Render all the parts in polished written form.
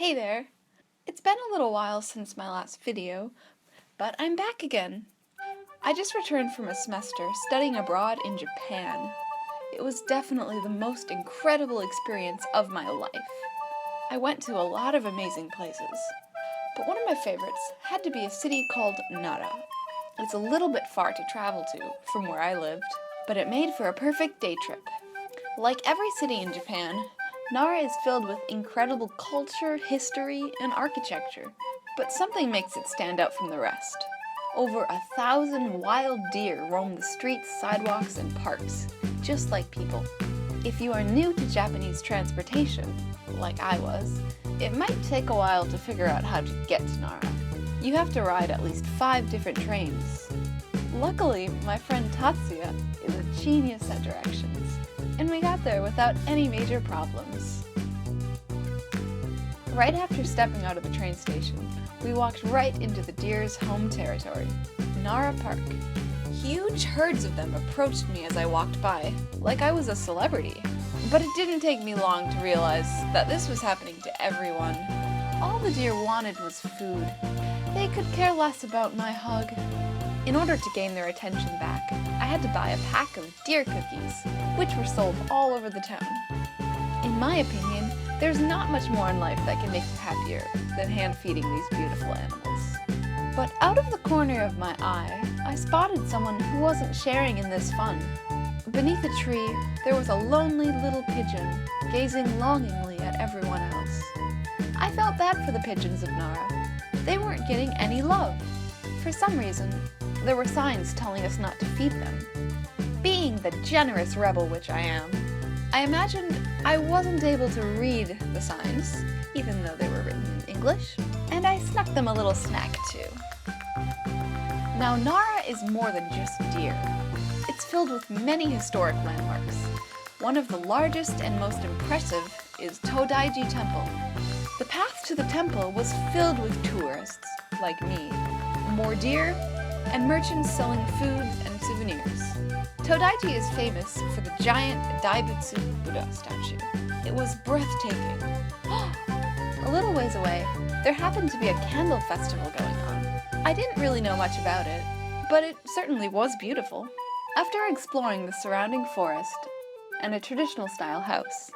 Hey there! It's been a little while since my last video, but I'm back again. I just returned from a semester studying abroad in Japan. It was definitely the most incredible experience of my life. I went to a lot of amazing places, but one of my favorites had to be a city called Nara. It's a little bit far to travel to from where I lived, but it made for a perfect day trip. Like every city in Japan, Nara is filled with incredible culture, history, and architecture, but something makes it stand out from the rest. Over 1,000 wild deer roam the streets, sidewalks, and parks, just like people. If you are new to Japanese transportation, like I was, it might take a while to figure out how to get to Nara. You have to ride at least 5 different trains. Luckily, my friend Tatsuya is a genius at directions, and we got there without any major problems. Right after stepping out of the train station, we walked right into the deer's home territory, Nara Park. Huge herds of them approached me as I walked by, like I was a celebrity. But it didn't take me long to realize that this was happening to everyone. All the deer wanted was food. They could care less about my hug. In order to gain their attention back, I had to buy a pack of deer cookies, which were sold all over the town. In my opinion, there's not much more in life that can make you happier than hand-feeding these beautiful animals. But out of the corner of my eye, I spotted someone who wasn't sharing in this fun. Beneath a tree, there was a lonely little pigeon, gazing longingly at everyone else. I felt bad for the pigeons of Nara. They weren't getting any love. For some reason, there were signs telling us not to feed them. Being the generous rebel which I am, I imagined I wasn't able to read the signs, even though they were written in English, and I snuck them a little snack too. Now Nara is more than just deer. It's filled with many historic landmarks. One of the largest and most impressive is Todaiji Temple. The path to the temple was filled with tourists, like me, more deer, and merchants selling food and souvenirs. Todaiji is famous for the giant Daibutsu Buddha statue. It was breathtaking. A little ways away, there happened to be a candle festival going on. I didn't really know much about it, but it certainly was beautiful. After exploring the surrounding forest and a traditional style house,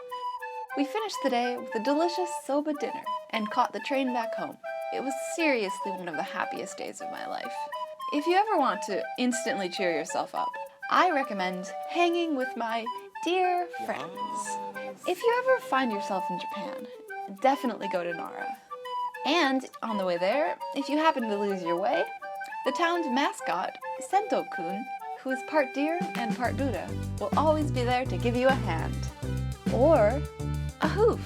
we finished the day with a delicious soba dinner and caught the train back home. It was seriously one of the happiest days of my life. If you ever want to instantly cheer yourself up, I recommend hanging with my dear friends. If you ever find yourself in Japan, definitely go to Nara. And on the way there, if you happen to lose your way, the town's mascot, Sento-kun, who is part deer and part Buddha, will always be there to give you a hand. Or a hoof.